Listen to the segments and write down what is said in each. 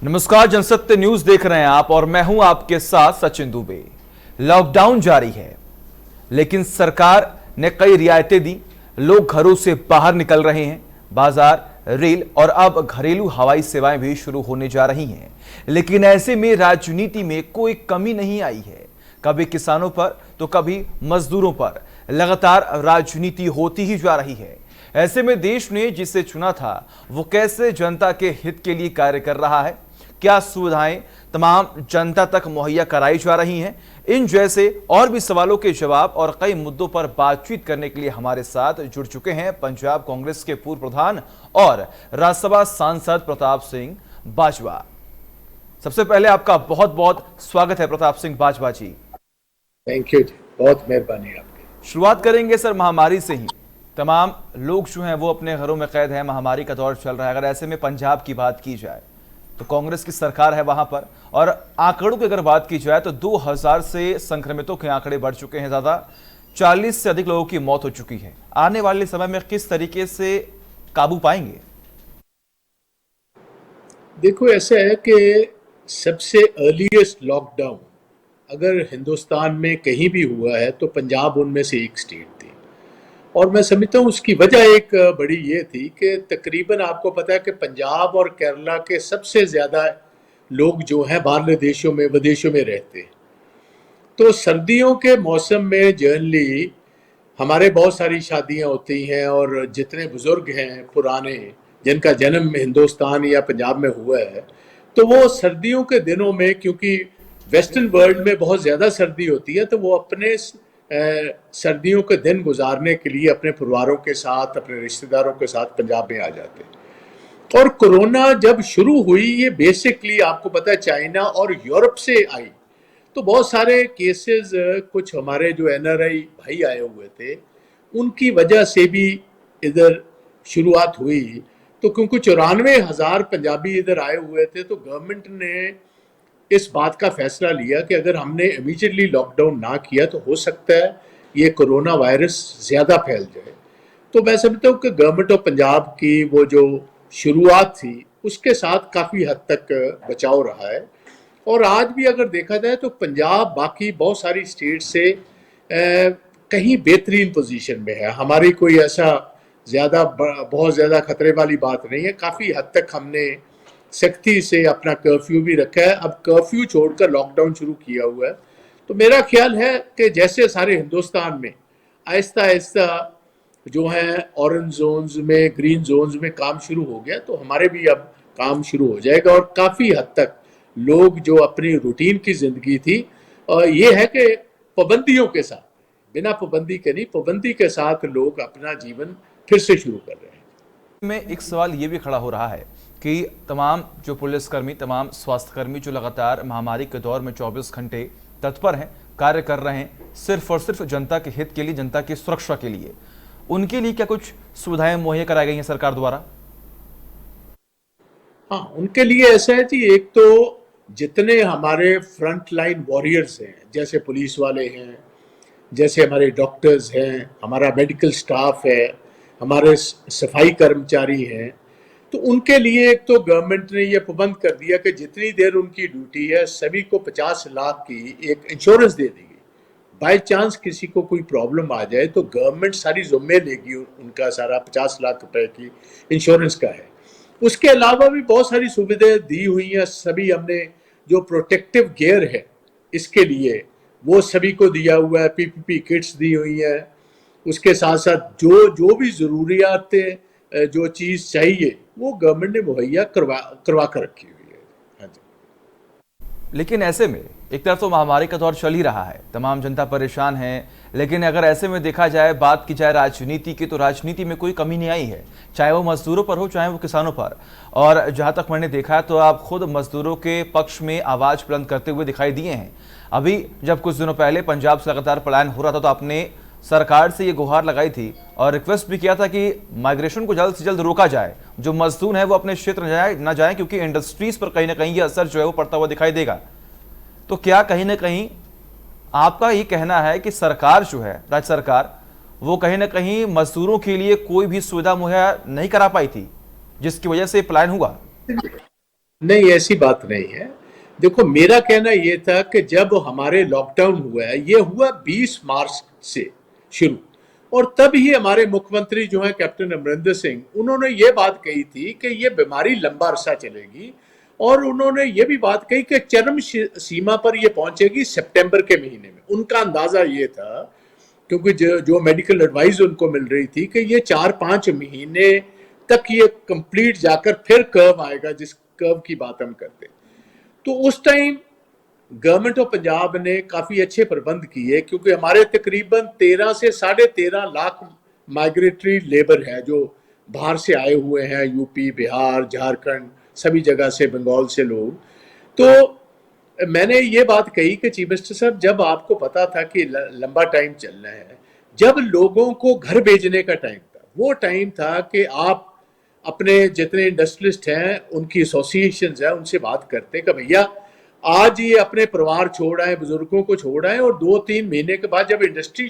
नमस्कार, जनसत्य न्यूज देख रहे हैं आप और मैं हूं आपके साथ सचिन दुबे। लॉकडाउन जारी है, लेकिन सरकार ने कई रियायतें दी। लोग घरों से बाहर निकल रहे हैं, बाजार, रेल और अब घरेलू हवाई सेवाएं भी शुरू होने जा रही हैं। लेकिन ऐसे में राजनीति में कोई कमी नहीं आई है। कभी किसानों पर तो कभी मजदूरों पर लगातार राजनीति होती ही जा रही है। ऐसे में देश ने जिसे चुना था वो कैसे जनता के हित के लिए कार्य कर रहा है, क्या सुविधाएं तमाम जनता तक मुहैया कराई जा रही हैं, इन जैसे और भी सवालों के जवाब और कई मुद्दों पर बातचीत करने के लिए हमारे साथ जुड़ चुके हैं पंजाब कांग्रेस के पूर्व प्रधान और राज्यसभा सांसद प्रताप सिंह बाजवा। सबसे पहले आपका बहुत बहुत स्वागत है प्रताप सिंह बाजवा जी। थैंक यू जी, बहुत मेहरबानी आपकी। शुरुआत करेंगे सर महामारी से ही। तमाम लोग जो हैं वो अपने घरों में कैद हैं, महामारी का दौर चल रहा है। अगर ऐसे में पंजाब की बात की जाए तो कांग्रेस की सरकार है वहां पर, और आंकड़ों की अगर बात की जाए तो 2000 से संक्रमितों के आंकड़े बढ़ चुके हैं, ज्यादा 40 से अधिक लोगों की मौत हो चुकी है। आने वाले समय में किस तरीके से काबू पाएंगे? देखो, ऐसा है कि सबसे अर्लीस्ट लॉकडाउन अगर हिंदुस्तान में कहीं भी हुआ है तो पंजाब उनमें से एक स्टेट थी। और मैं समझता हूँ उसकी वजह एक बड़ी ये थी कि तकरीबन आपको पता है कि पंजाब और केरला के सबसे ज़्यादा लोग जो हैं बाहरले देशों में, विदेशों में रहते हैं। तो सर्दियों के मौसम में जनरली हमारे बहुत सारी शादियां होती हैं, और जितने बुजुर्ग हैं पुराने जिनका जन्म हिंदुस्तान या पंजाब में हुआ है, तो वो सर्दियों के दिनों में, क्योंकि वेस्टर्न वर्ल्ड में बहुत ज़्यादा सर्दी होती है, तो वो अपने सर्दियों के दिन गुजारने के लिए अपने परिवारों के साथ, अपने रिश्तेदारों के साथ पंजाब में आ जाते हैं। और कोरोना जब शुरू हुई, ये बेसिकली आपको पता है चाइना और यूरोप से आई। तो बहुत सारे केसेस कुछ हमारे जो एनआरआई भाई आए हुए थे उनकी वजह से भी इधर शुरुआत हुई। तो क्योंकि 94,000 पंजाबी इधर आए हुए थे, तो गवर्नमेंट ने इस बात का फैसला लिया कि अगर हमने इमीडिएटली लॉकडाउन ना किया तो हो सकता है ये कोरोना वायरस ज़्यादा फैल जाए। तो मैं समझता हूँ कि गवर्नमेंट ऑफ पंजाब की वो जो शुरुआत थी उसके साथ काफ़ी हद तक बचाव रहा है। और आज भी अगर देखा जाए तो पंजाब बाकी बहुत सारी स्टेट से कहीं बेहतरीन पोजीशन में है। हमारी कोई ऐसा बहुत ज़्यादा खतरे वाली बात नहीं है। काफ़ी हद तक हमने सख्ती से अपना कर्फ्यू भी रखा है। अब कर्फ्यू छोड़कर लॉकडाउन शुरू किया हुआ है। तो मेरा ख्याल है कि जैसे सारे हिंदुस्तान में आहिस्ता आहिस्ता जो है ऑरेंज जोन्स में, ग्रीन जोन्स में काम शुरू हो गया, तो हमारे भी अब काम शुरू हो जाएगा। और काफ़ी हद तक लोग जो अपनी रूटीन की जिंदगी थी, ये है कि पाबंदियों के साथ, बिना पाबंदी के नहीं, पाबंदी के साथ लोग अपना जीवन फिर से शुरू कर रहे हैं। में एक सवाल ये भी खड़ा हो रहा है कि तमाम जो पुलिसकर्मी, तमाम स्वास्थ्यकर्मी जो लगातार महामारी के दौर में 24 घंटे तत्पर हैं, कार्य कर रहे हैं सिर्फ और सिर्फ जनता के हित के लिए, जनता की सुरक्षा के लिए, उनके लिए क्या कुछ सुविधाएं मुहैया कराई गई हैं सरकार द्वारा? हाँ, उनके लिए ऐसा है कि एक तो जितने हमारे फ्रंट लाइन वॉरियर्स हैं, जैसे पुलिस वाले हैं, जैसे हमारे डॉक्टर्स हैं, हमारा मेडिकल स्टाफ है, हमारे सफाई कर्मचारी हैं, तो उनके लिए एक तो गवर्नमेंट ने ये पाबंद कर दिया कि जितनी देर उनकी ड्यूटी है सभी को 50 लाख की एक इंश्योरेंस दे दी गई। बाई चांस किसी को कोई प्रॉब्लम आ जाए तो गवर्नमेंट सारी जिम्मे लेगी, उनका सारा 50 लाख रुपए की इंश्योरेंस का है। उसके अलावा भी बहुत सारी सुविधाएं दी हुई हैं। सभी हमने जो प्रोटेक्टिव गियर है इसके लिए वो सभी को दिया हुआ है, पीपीपी किट्स दी हुई है। उसके साथ साथ जो जो भी ज़रूरियातें, जो चीज़ चाहिए वो गवर्नमेंट ने मुहैया करवा कर रखी हुई है। हाँ जी। लेकिन ऐसे में एक तरफ तो महामारी का दौर चल ही रहा है, तमाम जनता परेशान है, लेकिन अगर ऐसे में देखा जाए, बात की जाए राजनीति की, तो राजनीति में कोई कमी नहीं आई है, चाहे वो मजदूरों पर हो चाहे वो किसानों पर। और जहां तक मैंने देखा तो आप खुद मजदूरों के पक्ष में आवाज बुलंद करते हुए दिखाई दिए हैं। अभी जब कुछ दिनों पहले पंजाब से लगातार पलायन हो रहा था तो आपने सरकार से ये गुहार लगाई थी और रिक्वेस्ट भी किया था कि माइग्रेशन को जल्द से जल्द रोका जाए, जो मजदूर हैं वो अपने क्षेत्र न जाए क्योंकि इंडस्ट्रीज पर कहीं ना कहीं ये असर जो है वो पड़ता हुआ दिखाई देगा। तो क्या कहीं ना कहीं आपका ये कहना है कि सरकार जो है, राज्य सरकार, वो कहीं ना कहीं मजदूरों के लिए कोई भी सुविधा मुहैया नहीं करा पाई थी, जिसकी वजह से पलायन हुआ? नहीं, ऐसी बात नहीं है। देखो, मेरा कहना ये था कि जब हमारे लॉकडाउन हुआ है, ये हुआ 20 मार्च से शुरू, और तब ही हमारे मुख्यमंत्री जो है कैप्टन अमरिंदर सिंह, उन्होंने ये बात कही थी कि ये बीमारी लंबा अरसा चलेगी, और उन्होंने ये भी बात कही कि चरम सीमा पर ये पहुंचेगी सितंबर के महीने में। उनका अंदाजा ये था, क्योंकि जो मेडिकल एडवाइस उनको मिल रही थी कि ये 4-5 महीने तक ये कंप्लीट जाकर फिर कर्व आएगा, जिस कर्व की बात हम करते हैं। तो उस टाइम गवर्नमेंट ऑफ पंजाब ने काफी अच्छे प्रबंध किए, क्योंकि हमारे तकरीबन 13 से 13.5 लाख माइग्रेटरी लेबर है जो बाहर से आए हुए हैं, यूपी, बिहार, झारखंड, सभी जगह से, बंगाल से लोग। तो मैंने ये बात कही कि चीफ मिनिस्टर साहब, जब आपको पता था कि लंबा टाइम चलना है, जब लोगों को घर भेजने का टाइम था, वो टाइम था कि आप अपने जितने इंडस्ट्रियलिस्ट हैं, उनकी एसोसिएशन है, उनसे बात करते कि भैया आज ये अपने परिवार छोड़ आए, बुजुर्गों को छोड़ आए, और 2-3 महीने के बाद जब इंडस्ट्री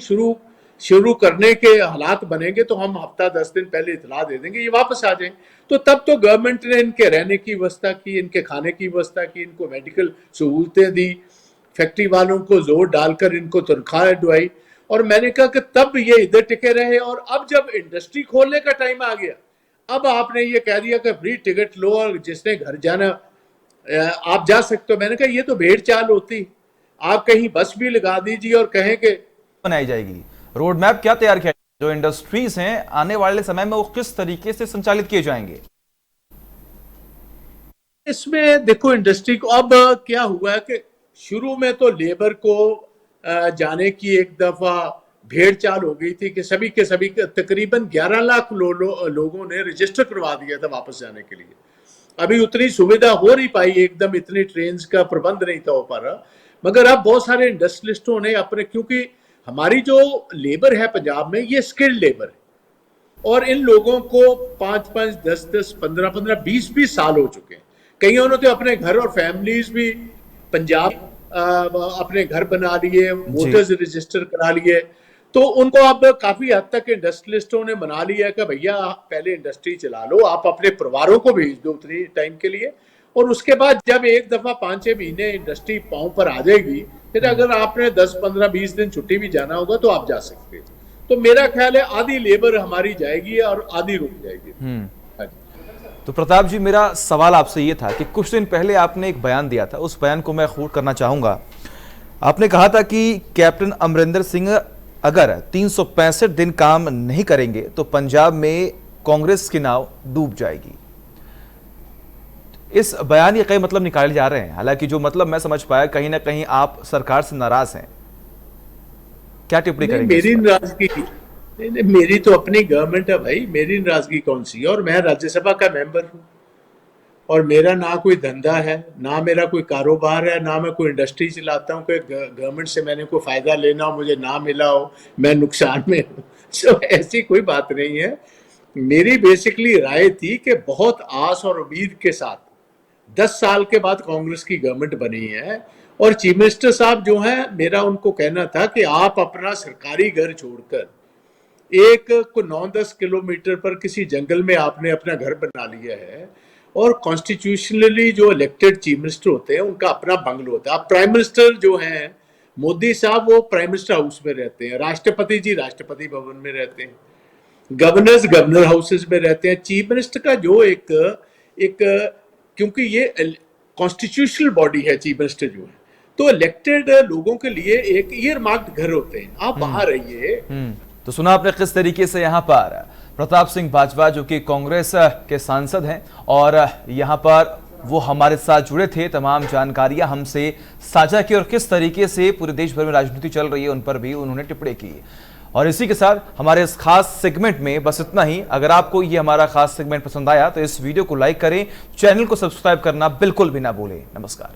शुरू करने के हालात बनेंगे तो हम हफ्ता 10 दिन पहले इतला दे देंगे, ये वापस आ जाए। तो तब तो गवर्नमेंट ने इनके रहने की व्यवस्था की, इनके खाने की व्यवस्था की, इनको मेडिकल सहूलतें दी, फैक्ट्री वालों को जोर डालकर इनको तनख्वाह ढुलाई, और मैंने कहा कि तब ये इधर टिके रहे। और अब जब इंडस्ट्री खोलने का टाइम आ गया, अब आपने ये कह दिया कि फ्री टिकट लो और जिसने घर जाना आप जा सकते हो। मैंने कहा ये तो भेड़ चाल होती, आप कहीं बस भी लगा दीजिए और कहें कि बनाई जाएगी। रोड मैप क्या तैयार किया, जो इंडस्ट्रीज हैं आने वाले समय में वो किस तरीके से संचालित किए जाएंगे? इसमें देखो, इंडस्ट्री को अब क्या हुआ है कि शुरू में तो लेबर को जाने की एक दफा भेड़ चाल हो गई थी कि सभी के सभी तकरीबन 11 लाख लोगों ने रजिस्टर करवा दिया था वापस जाने के लिए। अभी उतनी सुविधा हो नहीं पाई, एकदम इतनी ट्रेन का प्रबंध नहीं था हो पा रहा, मगर अब बहुत सारे इंडस्ट्रियलिस्टों ने अपने, क्योंकि हमारी जो लेबर है पंजाब में, ये स्किल्ड लेबर है, और इन लोगों को 5-5, 10-10, 15-15, 20-20 साल हो चुके हैं। कईयों ने तो अपने घर और फैमिलीज भी पंजाब अपने घर बना लिए, वोटर्स रजिस्टर करा लिए। तो उनको अब काफी हद तक इंडस्ट्रियलिस्टों ने मना लिया कि भैया पहले इंडस्ट्री चला लो, आप अपने परिवारों को भेज दो उतनी टाइम के लिए, और उसके बाद जब एक दफा 5-6 महीने इंडस्ट्री पांव पर आ जाएगी, फिर अगर आपने 10, 15, 20 दिन छुट्टी भी जाना होगा तो आप जा सकते हैं। तो मेरा ख्याल है आधी लेबर हमारी जाएगी और आधी रुक जाएगी। तो प्रताप जी, मेरा सवाल आपसे ये था कि कुछ दिन पहले आपने एक बयान दिया था, उस बयान को मैं कोट करना चाहूंगा। आपने कहा था कि कैप्टन अमरिंदर सिंह अगर 365 दिन काम नहीं करेंगे तो पंजाब में कांग्रेस की नाव डूब जाएगी। इस बयान के कई मतलब निकाले जा रहे हैं, हालांकि जो मतलब मैं समझ पाया, कहीं ना कहीं आप सरकार से नाराज हैं। क्या टिप्पणी करेंगे? मेरी नाराजगी नहीं, मेरी तो अपनी गवर्नमेंट है भाई, मेरी नाराजगी कौन सी है? और मैं राज्यसभा का मेंबर हूँ, और मेरा ना कोई धंधा है, ना मेरा कोई कारोबार है, ना मैं कोई इंडस्ट्री चलाता हूँ कि गवर्नमेंट से मैंने कोई फायदा लेना हो, मुझे ना मिला हो, मैं नुकसान में हूँ। सो ऐसी कोई बात नहीं है। मेरी बेसिकली राय थी कि बहुत आस और उम्मीद के साथ 10 साल के बाद कांग्रेस की गवर्नमेंट बनी है, और चीफ मिनिस्टर साहब जो हैं, मेरा उनको कहना था कि आप अपना सरकारी घर छोड़कर एक को 9-10 किलोमीटर पर किसी जंगल में आपने अपना घर बना लिया है, और कॉन्स्टिट्यूशनली जो इलेक्टेड चीफ मिनिस्टर होते हैं उनका अपना बंगलो होता है। अब प्राइम मिनिस्टर जो हैं मोदी साहब, वो प्राइम मिनिस्टर हाउस में रहते हैं, राष्ट्रपति जी राष्ट्रपति भवन में रहते हैं, गवर्नर्स गवर्नर हाउसेस में रहते हैं। चीफ मिनिस्टर का जो एक क्योंकि ये कॉन्स्टिट्यूशनल बॉडी है चीफ मिनिस्टर जो है, तो इलेक्टेड लोगों के लिए एक ईयर मार्क्ड घर होते हैं, आप बाहर रहिए। तो सुना आपने किस तरीके से यहाँ पर प्रताप सिंह बाजवा, जो कि कांग्रेस के सांसद हैं और यहाँ पर वो हमारे साथ जुड़े थे, तमाम जानकारियां हमसे साझा की, और किस तरीके से पूरे देश भर में राजनीति चल रही है उन पर भी उन्होंने टिप्पणी की। और इसी के साथ हमारे इस खास सेगमेंट में बस इतना ही। अगर आपको ये हमारा खास सेगमेंट पसंद आया तो इस वीडियो को लाइक करें, चैनल को सब्सक्राइब करना बिल्कुल भी ना भूलें। नमस्कार।